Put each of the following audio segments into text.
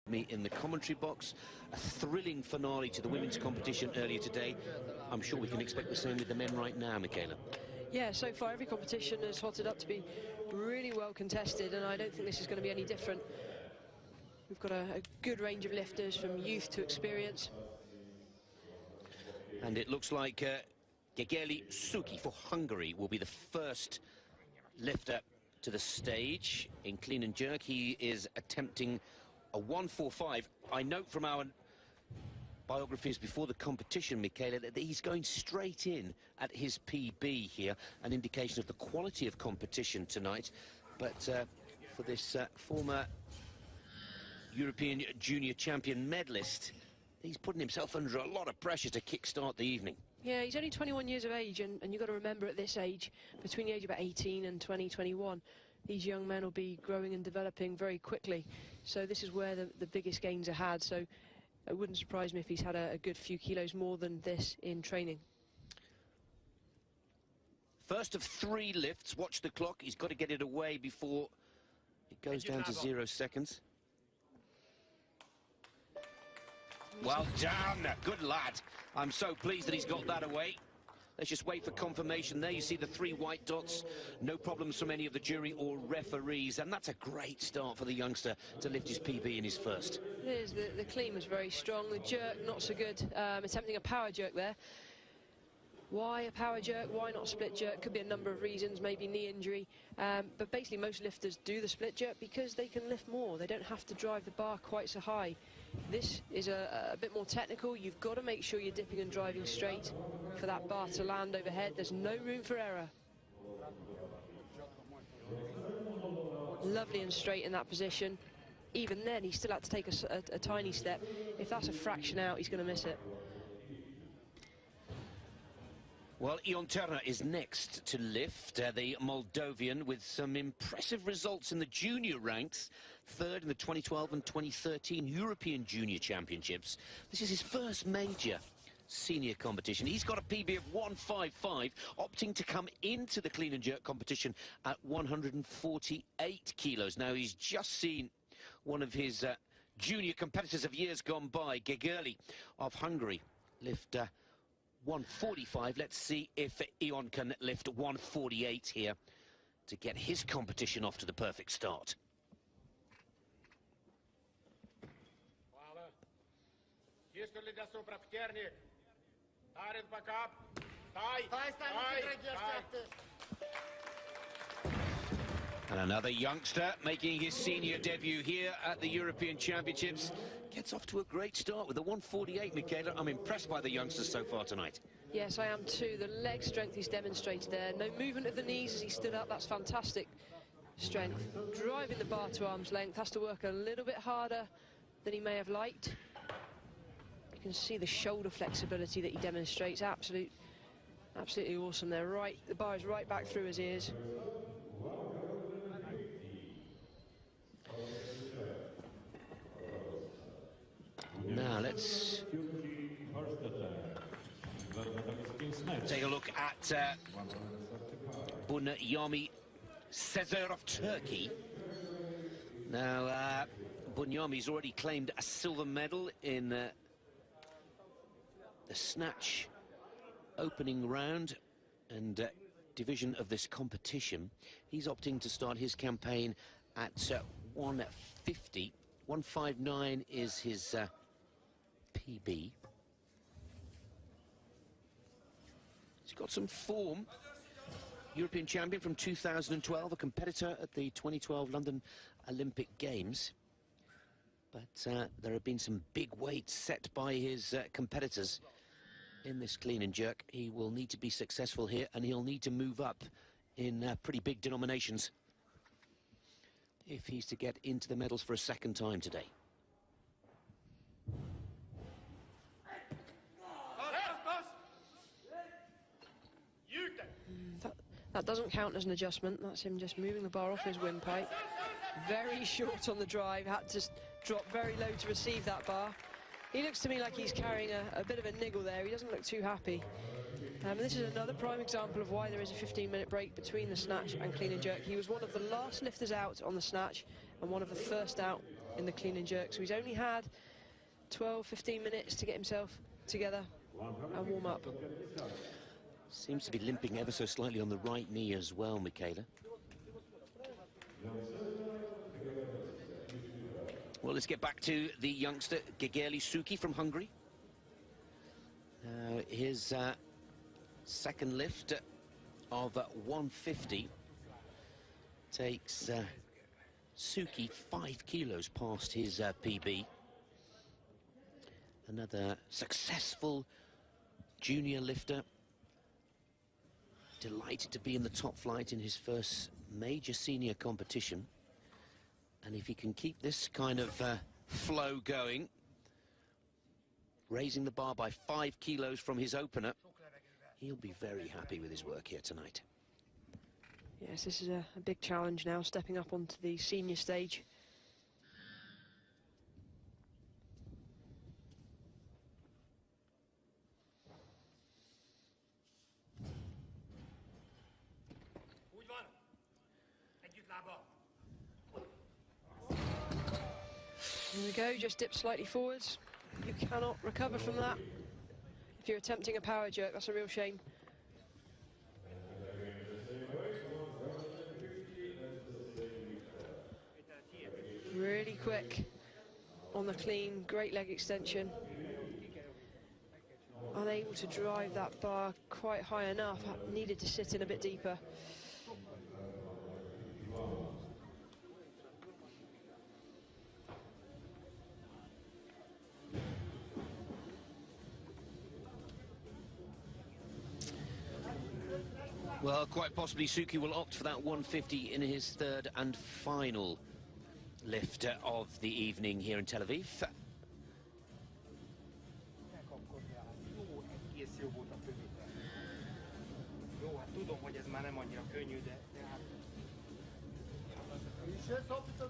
Me in the commentary box. A thrilling finale to the women's competition earlier today. I'm sure we can expect the same with the men right now, Michaela. Yeah, so far every competition has hotted up to be really well contested, and I don't think this is going to be any different. We've got a good range of lifters from youth to experience. And it looks like Gegeli Suki for Hungary will be the first lifter to the stage in clean and jerk. He is attempting a 145. I note from our biographies before the competition, Michaela, that he's going straight in at his PB here, an indication of the quality of competition tonight. But for this former European junior champion medalist, he's putting himself under a lot of pressure to kickstart the evening. Yeah, he's only 21 years of age, and you've got to remember at this age, between the age of about 18 and 21, these young men will be growing and developing very quickly. So this is where the biggest gains are had. So it wouldn't surprise me if he's had a good few kilos more than this in training. First of 3 lifts. Watch the clock. He's got to get it away before it goes down to 0 seconds. Well done. Good lad. I'm so pleased that he's got that away. Let's just wait for confirmation there. You see the 3 white dots. No problems from any of the jury or referees. And that's a great start for the youngster to lift his PB in his first. It is. The clean was very strong. The jerk, not so good. Attempting a power jerk there. Why a power jerk? Why not a split jerk? Could be a number of reasons, maybe knee injury. But basically most lifters do the split jerk because they can lift more. They don't have to drive the bar quite so high. This is a bit more technical. You've got to make sure you're dipping and driving straight for that bar to land overhead. There's no room for error. Lovely and straight in that position. Even then, he still had to take a tiny step. If that's a fraction out, he's going to miss it. Well, Ion Turner is next to lift, the Moldovan, with some impressive results in the junior ranks. 3rd in the 2012 and 2013 European Junior Championships. This is his first major senior competition. He's got a PB of 155, opting to come into the clean and jerk competition at 148 kilos. Now, he's just seen one of his junior competitors of years gone by, Gegeli of Hungary, lift 145. Let's see if Ion can lift 148 here to get his competition off to the perfect start. And another youngster making his senior debut here at the European Championships. Gets off to a great start with a 148, Michaela. I'm impressed by the youngsters so far tonight. Yes, I am too. The leg strength he's demonstrated there. No movement of the knees as he stood up. That's fantastic strength. Driving the bar to arm's length. Has to work a little bit harder than he may have liked. You can see the shoulder flexibility that he demonstrates. Absolutely awesome there. Right, the bar is right back through his ears. Now let's take a look at Bunyami Sezer of Turkey. Now, Bunyami's already claimed a silver medal in the snatch opening round and division of this competition. He's opting to start his campaign at 150. 159 is his PB. He's got some form. European champion from 2012, a competitor at the 2012 London Olympic Games. But there have been some big weights set by his competitors in this clean and jerk. He will need to be successful here, and he'll need to move up in pretty big denominations if he's to get into the medals for a second time today. That doesn't count as an adjustment. That's him just moving the bar off his windpipe. Very short on the drive. Had to drop very low to receive that bar. He looks to me like he's carrying a bit of a niggle there. He doesn't look too happy. This is another prime example of why there is a 15-minute break between the snatch and clean and jerk. He was one of the last lifters out on the snatch and one of the first out in the clean and jerk. So he's only had 12-15 minutes to get himself together and warm up. Seems to be limping ever so slightly on the right knee as well, Michaela. Well, let's get back to the youngster, Gegeli Suki from Hungary. His second lift of 150 takes Suki 5 kilos past his PB. Another successful junior lifter. Delighted to be in the top flight in his first major senior competition. And if he can keep this kind of flow going, raising the bar by 5 kilos from his opener, he'll be very happy with his work here tonight. Yes, this is a big challenge now, stepping up onto the senior stage. Here we go, just dip slightly forwards. You cannot recover from that. If you're attempting a power jerk, that's a real shame. Really quick on the clean, great leg extension. Unable to drive that bar quite high enough, needed to sit in a bit deeper. Well, quite possibly Suki will opt for that 150 in his third and final lift of the evening here in Tel Aviv.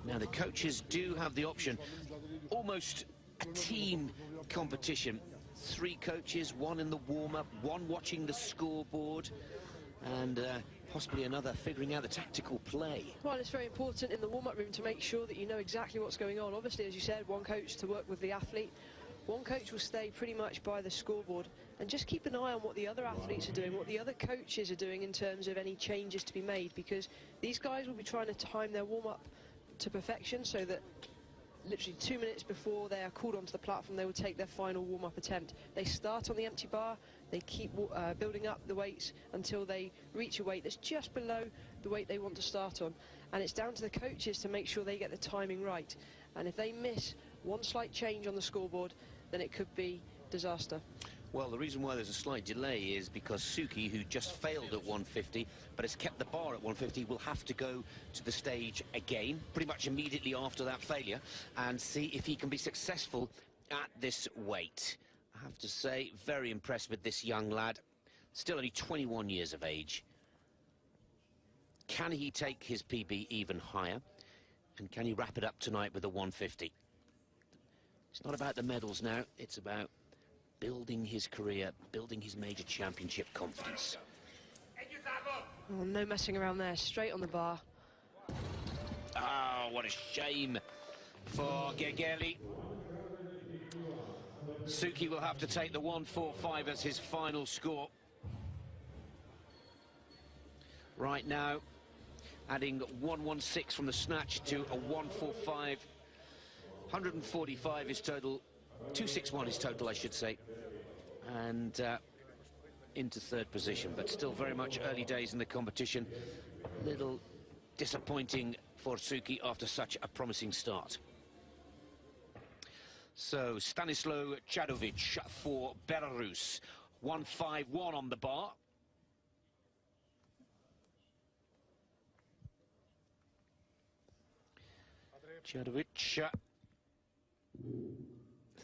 Now the coaches do have the option, almost a team competition. 3 coaches, 1 in the warm-up, 1 watching the scoreboard, and possibly another figuring out the tactical play. Well, it's very important in the warm-up room to make sure that you know exactly what's going on. Obviously, as you said, 1 coach to work with the athlete. 1 coach will stay pretty much by the scoreboard and just keep an eye on what the other athletes are doing, what the other coaches are doing in terms of any changes to be made, because these guys will be trying to time their warm-up to perfection so that literally 2 minutes before they are called onto the platform, they will take their final warm-up attempt. They start on the empty bar, they keep building up the weights until they reach a weight that's just below the weight they want to start on. And it's down to the coaches to make sure they get the timing right. And if they miss 1 slight change on the scoreboard, then it could be disaster. Well, the reason why there's a slight delay is because Suki, who just failed at 150 but has kept the bar at 150, will have to go to the stage again pretty much immediately after that failure and see if he can be successful at this weight. I have to say, very impressed with this young lad, still only 21 years of age. Can he take his PB even higher, and can he wrap it up tonight with a 150? It's not about the medals now, it's about building his career, building his major championship confidence. Oh, no messing around there, straight on the bar. Oh, what a shame for Gegeli. Suki will have to take the 145 as his final score. Right now, adding 116 from the snatch to a 145. 145 is total. 261 is total, I should say, and into third position, but still very much early days in the competition. Little disappointing for Suki after such a promising start. So Stanislaw Chadovic for Belarus, 151 on the bar. Chadovic,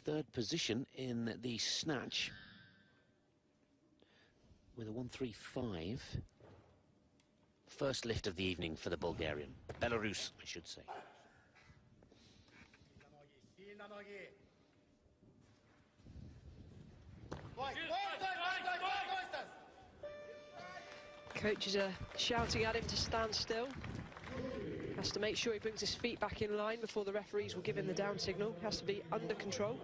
third position in the snatch with a 135. First lift of the evening for the Bulgarian. Belarus, I should say. Coaches are shouting at him to stand still. Has to make sure he brings his feet back in line before the referees will give him the down signal. Has to be under control.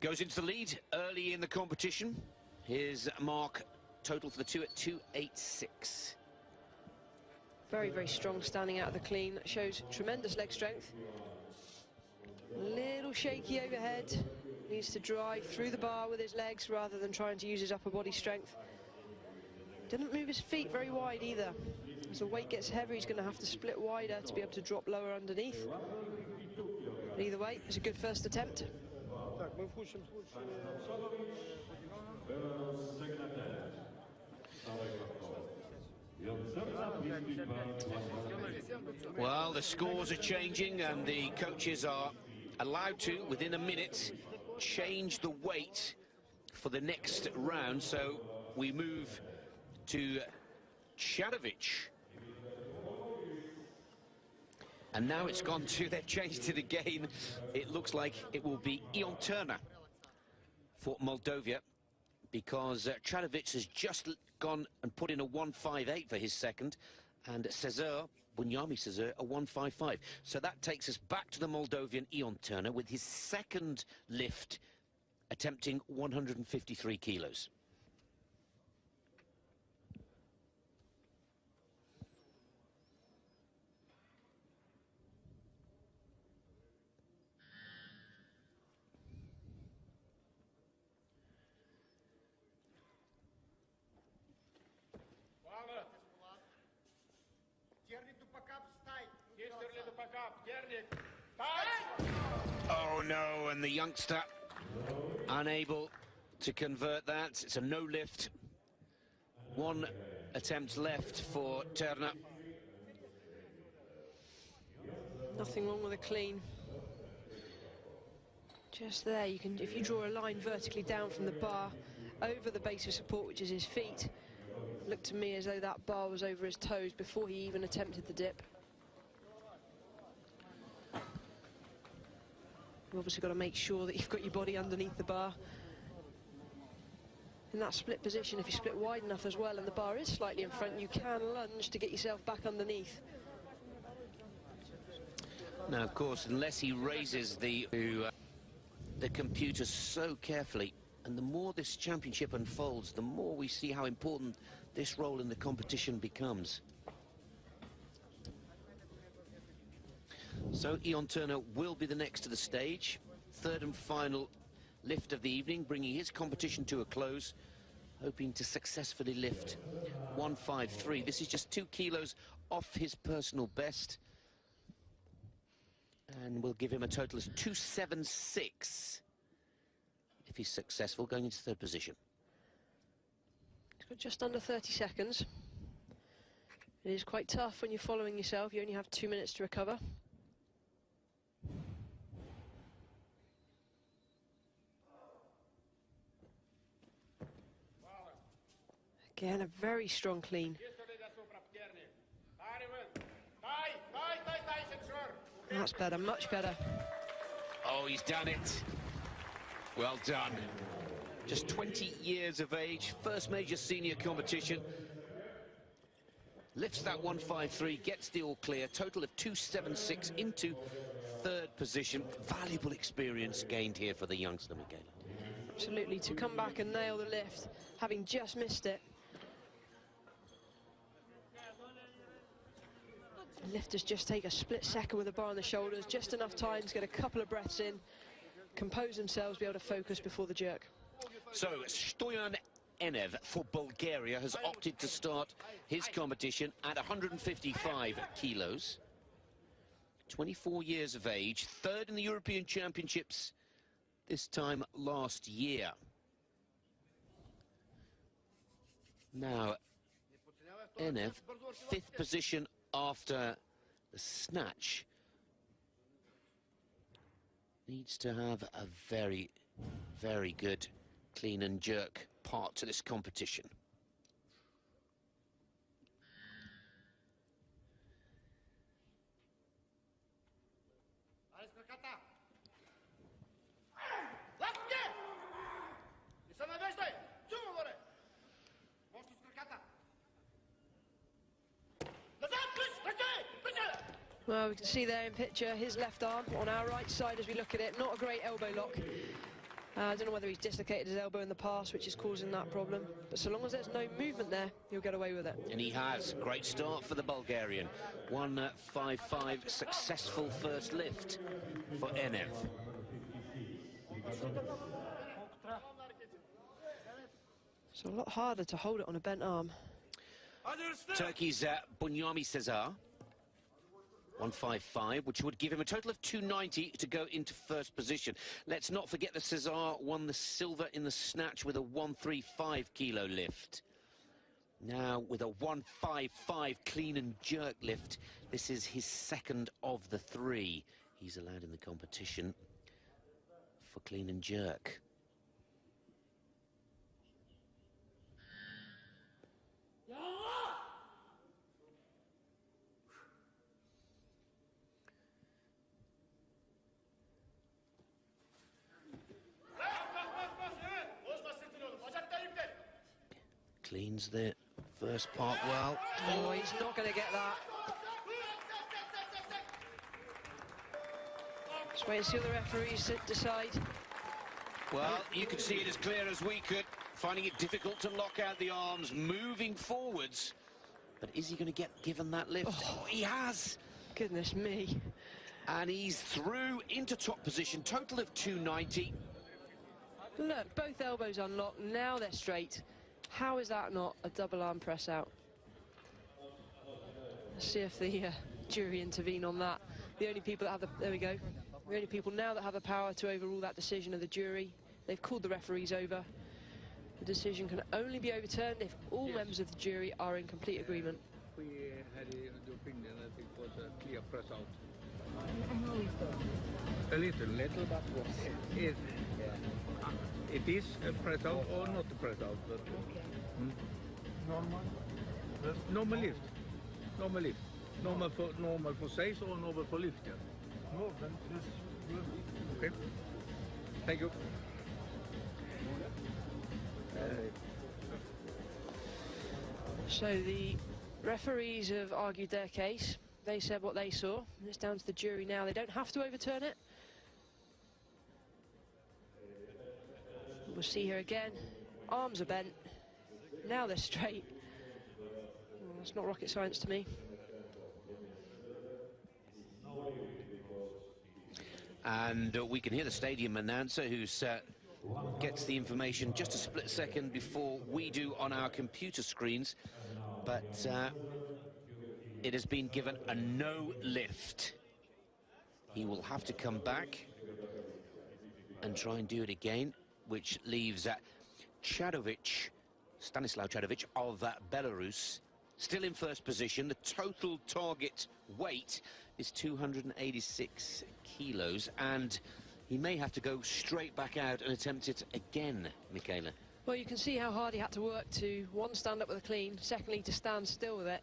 Goes into the lead early in the competition. His mark total for the two at 2.86. Very, very strong standing out of the clean. That shows tremendous leg strength. A little shaky overhead. Needs to drive through the bar with his legs rather than trying to use his upper body strength. Didn't move his feet very wide either. As the weight gets heavier, he's going to have to split wider to be able to drop lower underneath. But either way, it's a good first attempt. Well, the scores are changing and the coaches are allowed to, within a minute, change the weight for the next round. So we move to Chadovic. And now it's gone to, they've changed it again. It looks like it will be Ion Turner for Moldova, because Chadovic has just gone and put in a 1.58 for his second, and Bunyami Cesar, a 1.55. So that takes us back to the Moldovan Ion Turner with his second lift, attempting 153 kilos. Oh no, and the youngster unable to convert that. It's a no lift. One attempt left for Turner. Nothing wrong with a clean. Just there, you can, if you draw a line vertically down from the bar over the base of support, which is his feet, looked to me as though that bar was over his toes before he even attempted the dip. You've obviously got to make sure that you've got your body underneath the bar. In that split position, if you split wide enough as well and the bar is slightly in front, you can lunge to get yourself back underneath. Now, of course, unless he raises the computer so carefully, and the more this championship unfolds, the more we see how important this role in the competition becomes. So Ion Turner will be the next to the stage. Third and final lift of the evening, bringing his competition to a close, hoping to successfully lift 153. This is just 2 kilos off his personal best, and we'll give him a total of 276 if he's successful, going into third position. He's got just under 30 seconds. It is quite tough when you're following yourself. You only have 2 minutes to recover. Again, a very strong clean. That's better, much better. Oh, he's done it. Well done. Just 20 years of age, first major senior competition. Lifts that 153, gets the all clear. Total of 276 into third position. Valuable experience gained here for the youngster, Michaela. Absolutely, to come back and nail the lift, having just missed it. Lifters just take a split second with the bar on the shoulders, just enough time to get a couple of breaths in, compose themselves, be able to focus before the jerk. So Stoyan Enev for Bulgaria has opted to start his competition at 155 kilos. 24 years of age, third in the European Championships this time last year. Now, Enev, fifth position after the snatch, needs to have a very, very good clean and jerk part to this competition. Well, we can see there in picture his left arm on our right side as we look at it. Not a great elbow lock. I don't know whether he's dislocated his elbow in the past, which is causing that problem. But so long as there's no movement there, he'll get away with it. And he has. Great start for the Bulgarian. 1.55 successful first lift for Enev. It's a lot harder to hold it on a bent arm. Turkey's Bunyami Cesar. 155, which would give him a total of 290 to go into first position. Let's not forget that Cesar won the silver in the snatch with a 135 kilo lift. Now with a 155 clean and jerk lift, this is his second of the three he's allowed in the competition for clean and jerk. Cleans the first part well. Oh, he's not going to get that. Just wait and see what the referees decide. Well, you could see it as clear as we could, finding it difficult to lock out the arms, moving forwards. But is he going to get given that lift? Oh, he has! Goodness me. And he's through into top position, total of 290. Look, both elbows unlocked, now they're straight. How is that not a double arm press out? Let's see if the jury intervene on that. The only people that have the... There we go. The only people now that have the power to overrule that decision are the jury. They've called the referees over. The decision can only be overturned if all members of the jury are in complete agreement. We had the opinion that it was a clear press out. A little, but it is a press out or not a press out. But, normal lift. Normal for size or normal for lift. Yeah. No, then this. Okay. Thank you. So the referees have argued their case. They said what they saw. It's down to the jury now. They don't have to overturn it. We'll see here again. Arms are bent. Now they're straight. Well, it's not rocket science to me. And we can hear the stadium announcer who gets the information just a split second before we do on our computer screens. But it has been given a no lift. He will have to come back and try and do it again, which leaves Stanislav Chadovic of Belarus still in first position. The total target weight is 286 kilos, and he may have to go straight back out and attempt it again, Michaela. Well, you can see how hard he had to work to, one, stand up with a clean, secondly, to stand still with it.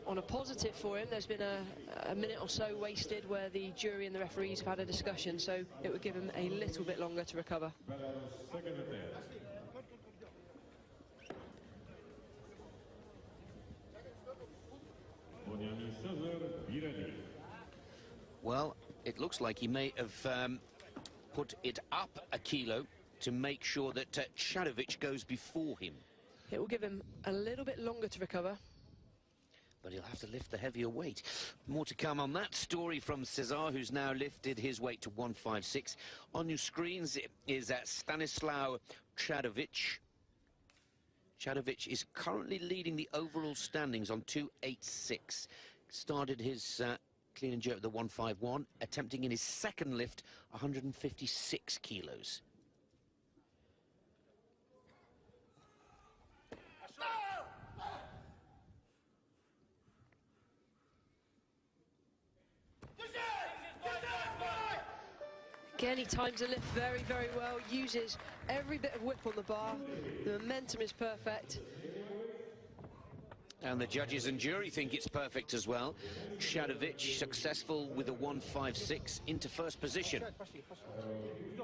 On a positive for him, there's been a minute or so wasted where the jury and the referees have had a discussion, so it would give him a little bit longer to recover. Well, it looks like he may have put it up a kilo to make sure that Chadovic goes before him. It will give him a little bit longer to recover. But he'll have to lift the heavier weight. More to come on that story from Cesar, who's now lifted his weight to 156. On your screens is Stanislav Chadovic. Chadovic is currently leading the overall standings on 286. Started his clean and jerk at the 151, attempting in his second lift 156 kilos. Again, he times the lift very, very well, uses every bit of whip on the bar. The momentum is perfect. And the judges and jury think it's perfect as well. Chadovic successful with a 156 into first position.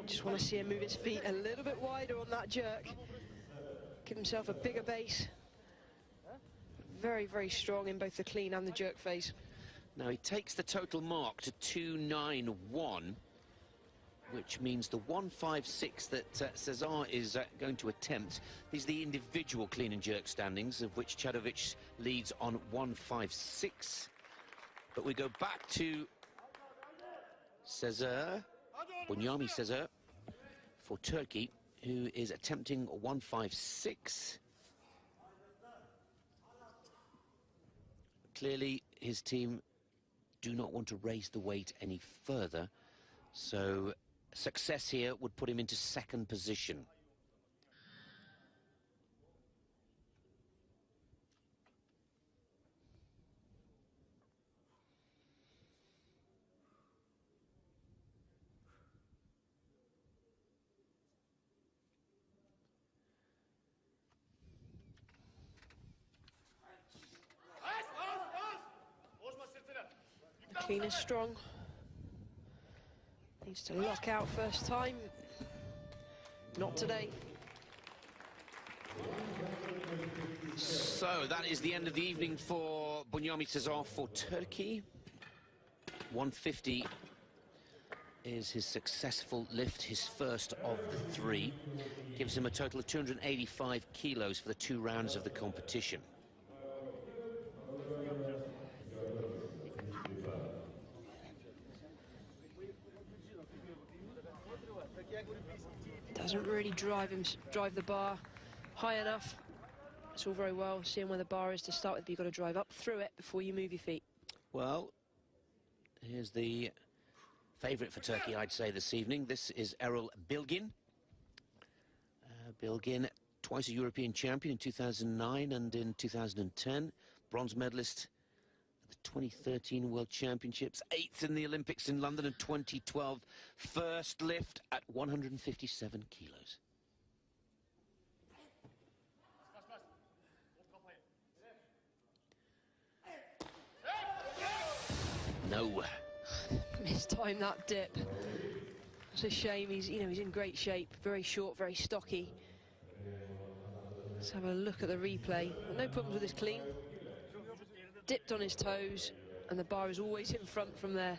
Just want to see him move his feet a little bit wider on that jerk. Give himself a bigger base. Very, very strong in both the clean and the jerk phase. Now he takes the total mark to 291, which means the 156 that Cesar is going to attempt. These are the individual clean and jerk standings, of which Chadovic leads on 156. But we go back to Cesar, Bunyami Cesar, for Turkey, who is attempting 156. Clearly, his team do not want to raise the weight any further, so success here would put him into second position. Clean is strong. Needs to lock out first time. Not today. So that is the end of the evening for Bunyami Cesar for Turkey. 150 is his successful lift, his first of the three. Gives him a total of 285 kilos for the 2 rounds of the competition. Doesn't really drive the bar high enough. It's all very well seeing where the bar is to start with, but you've got to drive up through it before you move your feet. Well, here's the favourite for Turkey, I'd say, this evening. This is Erol Bilgin. Bilgin, twice a European champion in 2009 and in 2010. Bronze medalist at the 2013 World Championships. 8th in the Olympics in London in 2012. First lift at 157 kilos. No. Mistimed that dip. It's a shame. He's in great shape. Very short, very stocky. Let's have a look at the replay. No problems with his clean. Dipped on his toes, and the bar is always in front from there.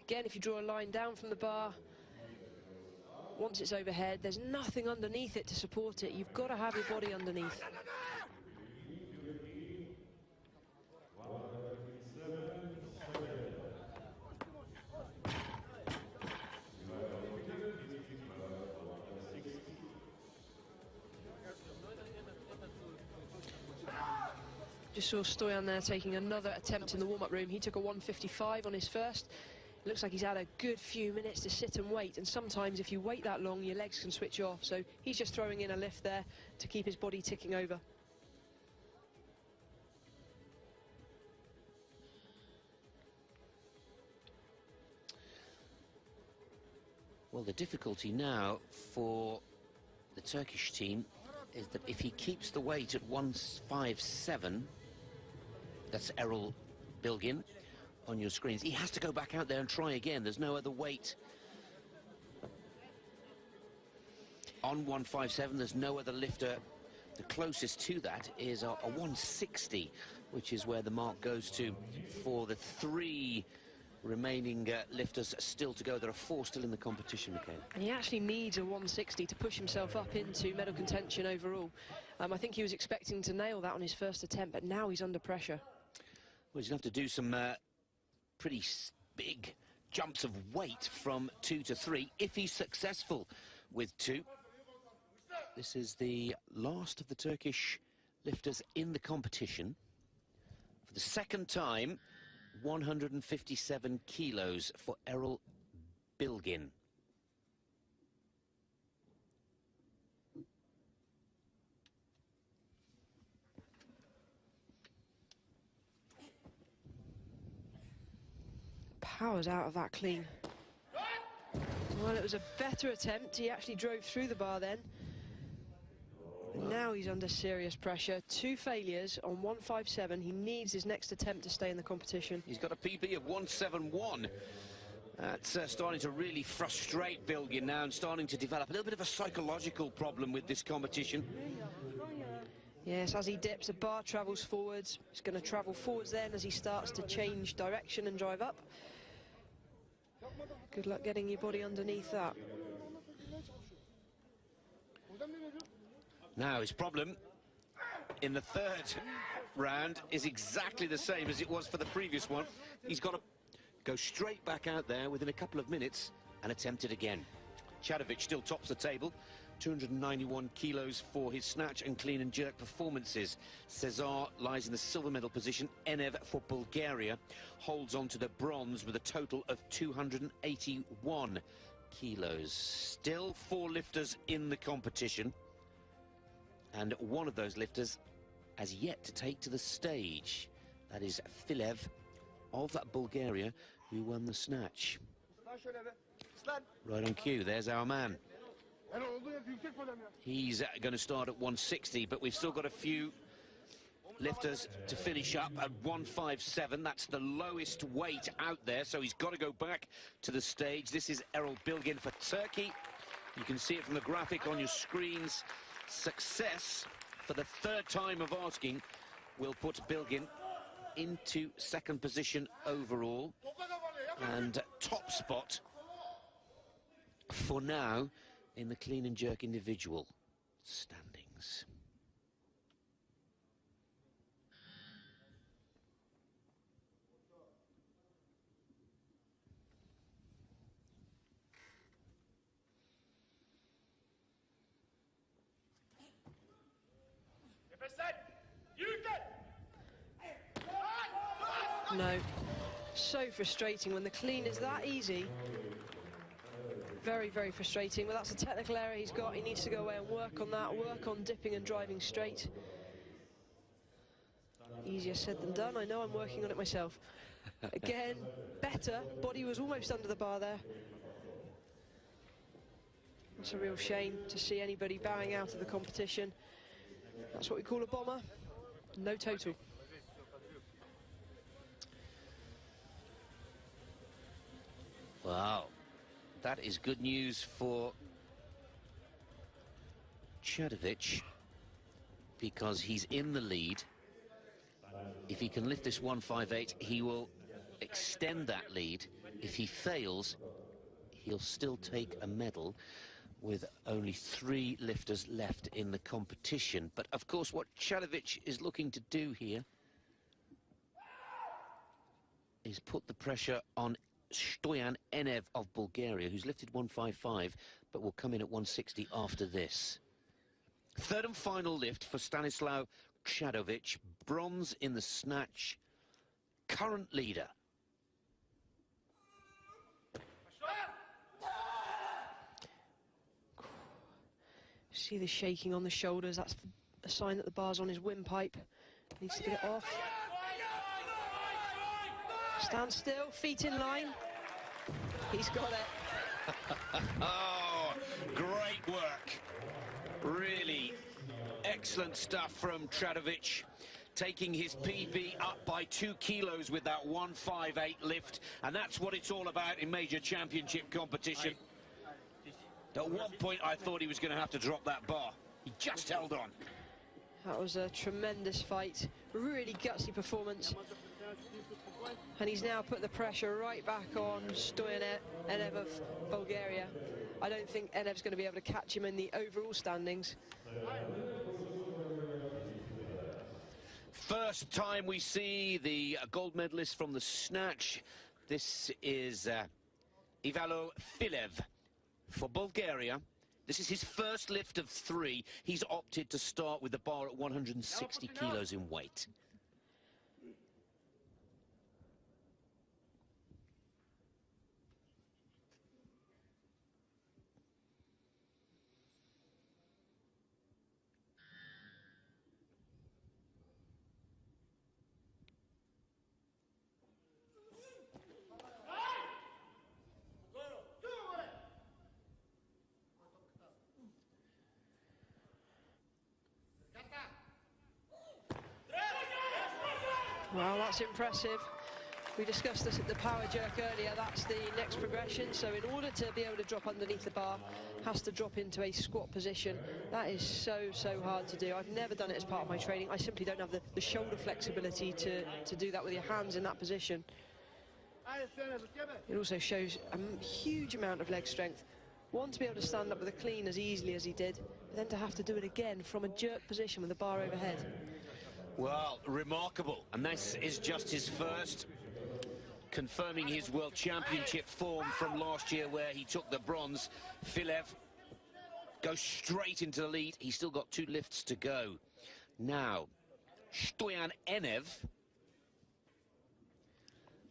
Again, if you draw a line down from the bar, once it's overhead, there's nothing underneath it to support it. You've got to have your body underneath. Just saw Stoyan there taking another attempt in the warm-up room. He took a 155 on his first. It looks like he's had a good few minutes to sit and wait, and sometimes if you wait that long, your legs can switch off. So he's just throwing in a lift there to keep his body ticking over. Well, the difficulty now for the Turkish team is that if he keeps the weight at 157, that's Erol Bilgin on your screens, he has to go back out there and try again. There's no other weight on 157. There's no other lifter. The closest to that is a 160, which is where the mark goes to for the 3 remaining lifters still to go. There are 4 still in the competition, Michaela. And he actually needs a 160 to push himself up into medal contention overall. I think he was expecting to nail that on his first attempt, but now he's under pressure. Well, he's going to have to do some pretty big jumps of weight from 2 to 3 if he's successful with 2. This is the last of the Turkish lifters in the competition. For the second time, 157 kilos for Erol Bilgin. Powers out of that clean. Well, it was a better attempt. He actually drove through the bar then. But now he's under serious pressure. 2 failures on 157. He needs his next attempt to stay in the competition. He's got a PB of 171. That's starting to really frustrate Bilgin now and starting to develop a little bit of a psychological problem with this competition. Yes, as he dips, the bar travels forwards. He's going to travel forwards then as he starts to change direction and drive up. Good luck getting your body underneath that. Now his problem in the third round is exactly the same as it was for the previous one. He's got to go straight back out there within a couple of minutes and attempt it again. Chadovic still tops the table, 291 kilos for his snatch and clean and jerk performances. Cesar lies in the silver medal position. Enev for Bulgaria holds on to the bronze with a total of 281 kilos. Still 4 lifters in the competition, and one of those lifters has yet to take to the stage. That is Filev of Bulgaria, who won the snatch. Right on cue, there's our man. He's going to start at 160, but we've still got a few lifters to finish up at 157. That's the lowest weight out there, so he's got to go back to the stage. This is Erol Bilgin for Turkey. You can see it from the graphic on your screens. Success for the third time of asking will put Bilgin into second position overall and top spot for now in the clean and jerk individual standings. No, so frustrating when the clean is that easy. Very, very frustrating. Well, that's a technical error he's got. He needs to go away and work on that, work on dipping and driving straight. Easier said than done. I know, I'm working on it myself. Again, better. Body was almost under the bar there. That's a real shame to see anybody bowing out of the competition. That's what we call a bomber. No total. Wow, that is good news for Chadovic, because he's in the lead. If he can lift this 158, he will extend that lead. If he fails, he'll still take a medal with only 3 lifters left in the competition. But of course, what Chadovic is looking to do here is put the pressure on Stoyan Enev of Bulgaria, who's lifted 155 but will come in at 160 after this. Third and final lift for Stanislav Chadovic, bronze in the snatch, current leader. See the shaking on the shoulders, that's a sign that the bar's on his windpipe. Needs to get it off. Stand still, feet in line. He's got it. Oh, great work. Really excellent stuff from Chadovic, taking his PB up by 2 kilos with that 158 lift, and that's what it's all about in major championship competition. At one point I thought he was going to have to drop that bar. He just held on. That was a tremendous fight, really gutsy performance. And he's now put the pressure right back on Stoyan Enev of Bulgaria. I don't think Enev's going to be able to catch him in the overall standings. First time we see the gold medalist from the snatch. This is Ivalo Filev for Bulgaria. This is his first lift of 3. He's opted to start with the bar at 160 kilos in weight. Well, that's impressive. We discussed this at the power jerk earlier. That's the next progression. So in order to be able to drop underneath the bar, has to drop into a squat position. That is so hard to do. I've never done it as part of my training. I simply don't have the shoulder flexibility to do that with your hands in that position. It also shows a huge amount of leg strength. One, to be able to stand up with a clean as easily as he did, but then to have to do it again from a jerk position with the bar overhead. Well, remarkable. And this is just his first, confirming his World Championship form from last year where he took the bronze. Filev goes straight into the lead. He's still got 2 lifts to go. Now, Stoyan Enev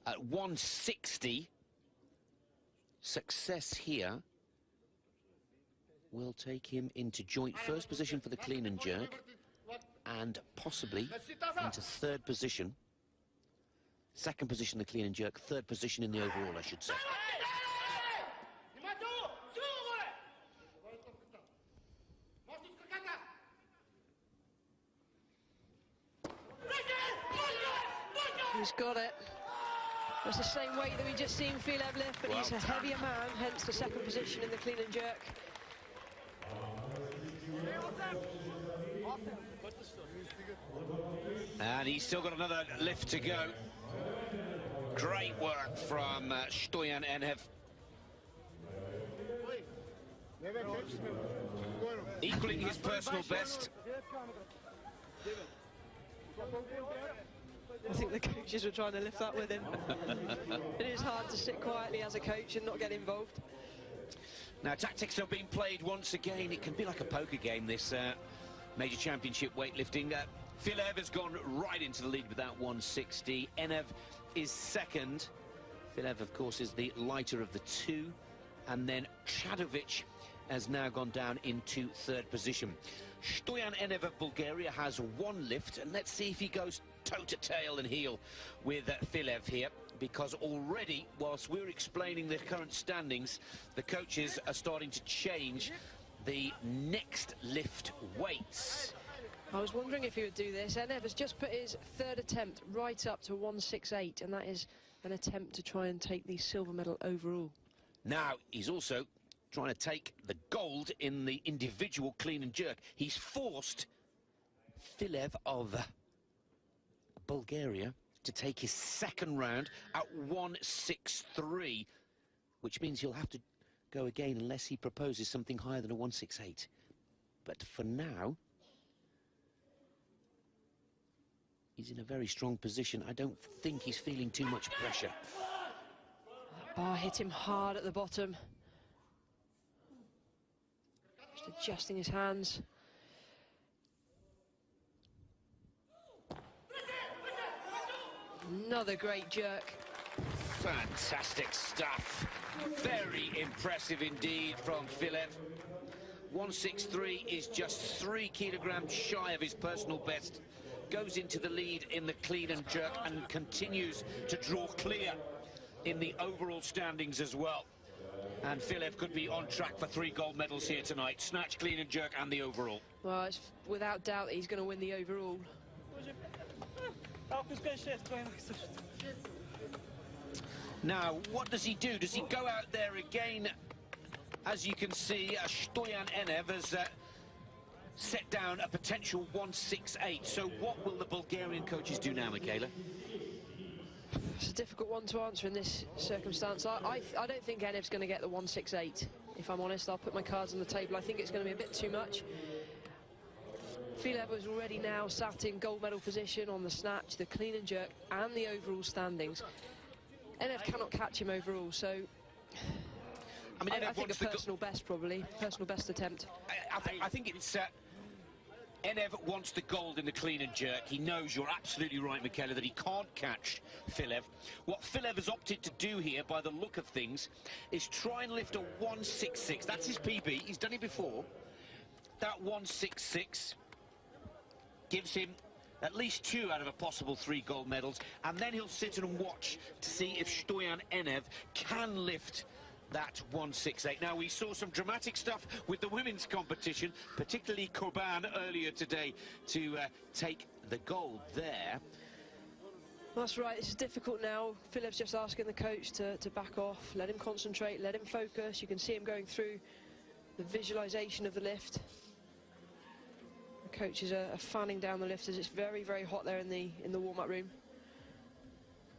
at 160. Success here will take him into joint first position for the clean and jerk, and possibly into 3rd position. 2nd position, the clean and jerk. 3rd position in the overall, I should say. He's got it. That's the same weight that we just seen Filev lift, but he's a heavier man, hence the 2nd position in the clean and jerk. And he's still got another lift to go. Great work from Stoyan Enev. Equaling his personal best. I think the coaches were trying to lift that with him. It is hard to sit quietly as a coach and not get involved. Now, tactics are being played once again. It can be like a poker game, this major championship weightlifting. Filev has gone right into the lead with that 160. Enev is 2nd. Filev, of course, is the lighter of the 2. And then Chadovic has now gone down into 3rd position. Stoyan Enev of Bulgaria has 1 lift, and let's see if he goes toe-to-tail and heel with Filev here, because already, whilst we're explaining the current standings, the coaches are starting to change the next lift weights. I was wondering if he would do this. Enev has just put his 3rd attempt right up to 168, and that is an attempt to try and take the silver medal overall. Now, he's also trying to take the gold in the individual clean and jerk. He's forced Filev of Bulgaria to take his 2nd round at 163, which means he'll have to go again unless he proposes something higher than a 168. But for now, he's in a very strong position. I don't think he's feeling too much pressure. That bar hit him hard at the bottom. Just adjusting his hands. Another great jerk. Fantastic stuff. Very impressive indeed from Filev. 163 is just 3 kilograms shy of his personal best. Goes into the lead in the clean and jerk and continues to draw clear in the overall standings as well. And Filev could be on track for 3 gold medals here tonight. Snatch, clean and jerk and the overall. Well, it's without doubt that he's going to win the overall. Now, what does he do? Does he go out there again? As you can see, Stoyan Enev has set down a potential 168. So what will the Bulgarian coaches do now, Michaela? It's a difficult one to answer in this circumstance. I don't think Enev's going to get the 168, if I'm honest. I'll put my cards on the table. I think it's going to be a bit too much. Filev is already now sat in gold medal position on the snatch, the clean and jerk, and the overall standings. Enev cannot catch him overall, so I mean, I think a personal best, probably. Personal best attempt. I think it's... Enev wants the gold in the clean and jerk. He knows, you're absolutely right, Michaela, that he can't catch Filev. What Filev has opted to do here, by the look of things, is try and lift a 166. That's his PB. He's done it before. That 166 gives him at least 2 out of a possible 3 gold medals, and then he'll sit and watch to see if Stoyan Enev can lift that 168. Now, we saw some dramatic stuff with the women's competition, particularly Korban earlier today, to take the gold there. That's right, it's difficult now. Filev's just asking the coach to back off, let him concentrate, let him focus. You can see him going through the visualization of the lift. The coaches are fanning down the lift as it's very, very hot there in the warm-up room.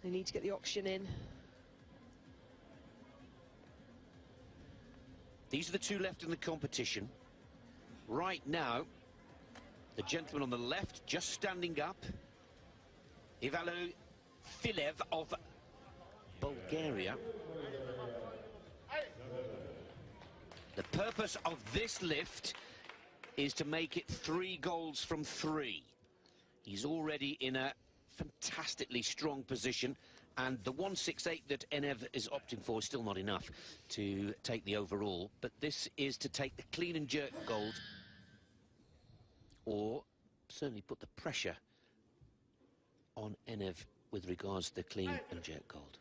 They need to get the oxygen in. These are the two left in the competition. Right now, the gentleman on the left just standing up, Ivalo Filev of Bulgaria. The purpose of this lift is to make it 3 goals from 3. He's already in a fantastically strong position, and the 168 that Enev is opting for is still not enough to take the overall, but this is to take the clean and jerk gold, or certainly put the pressure on Enev with regards to the clean and jerk gold.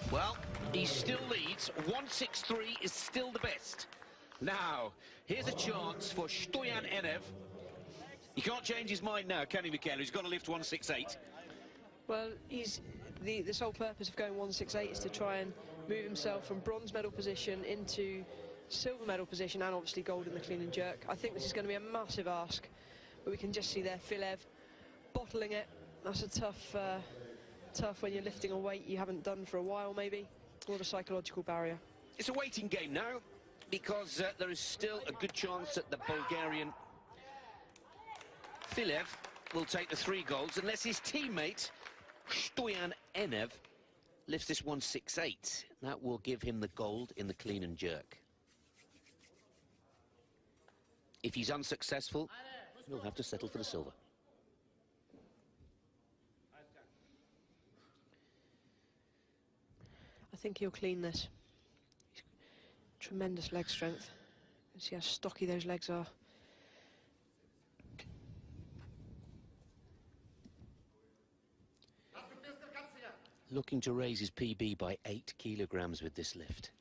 Well, he still leads. 163 is still the best. Now, here's a chance for Stoyan Enev. He can't change his mind now, can he, Michael? He's got to lift 168. Well, the sole purpose of going 168 is to try and move himself from bronze medal position into silver medal position, and obviously gold in the clean and jerk. I think this is going to be a massive ask, but we can just see there Filev bottling it. That's a tough when you're lifting a weight you haven't done for a while, maybe, or the psychological barrier. It's a waiting game now, because there is still a good chance that the Bulgarian Filev will take the 3 golds, unless his teammate Stoyan Enev lifts this 168. That will give him the gold in the clean and jerk. If he's unsuccessful, he'll have to settle for the silver. I think he'll clean this. Tremendous leg strength. You can see how stocky those legs are. Looking to raise his PB by 8 kilograms with this lift.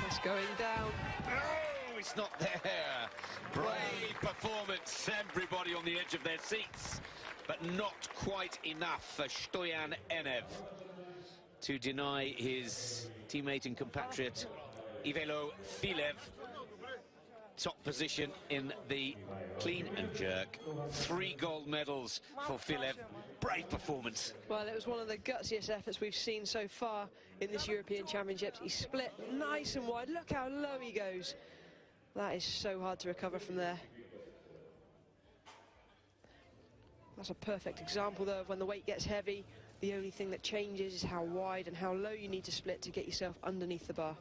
That's going down. Oh, it's not there. Brave performance. Everybody on the edge of their seats. But not quite enough for Stoyan Enev to deny his teammate and compatriot Ivalo Filev top position in the clean and jerk. 3 gold medals for Filev. Brave performance. Well, it was one of the gutsiest efforts we've seen so far in this European Championships. He split nice and wide. Look how low he goes. That is so hard to recover from there. That's a perfect example, though, of when the weight gets heavy, the only thing that changes is how wide and how low you need to split to get yourself underneath the bar.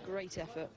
Great effort.